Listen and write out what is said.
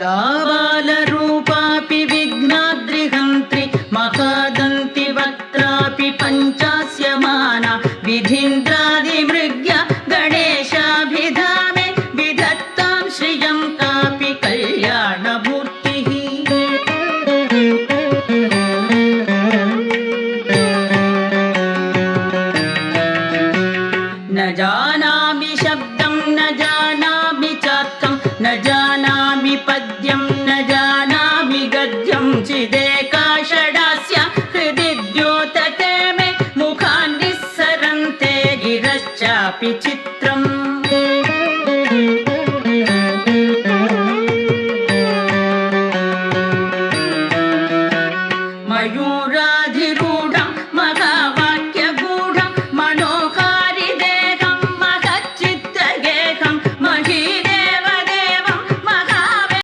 बालरूपापि विघ्नाद्रिहन्त्रि महादन्ति वक्त्रापि पञ्चास्यमाना विधीन्द्रादिमृग्य गणेशाभिधामे विधत्तां श्रियं कापि कल्याणमूर्तिः। न जानामि शब्दं न जानामि चार्थं न जानामि पद्यं न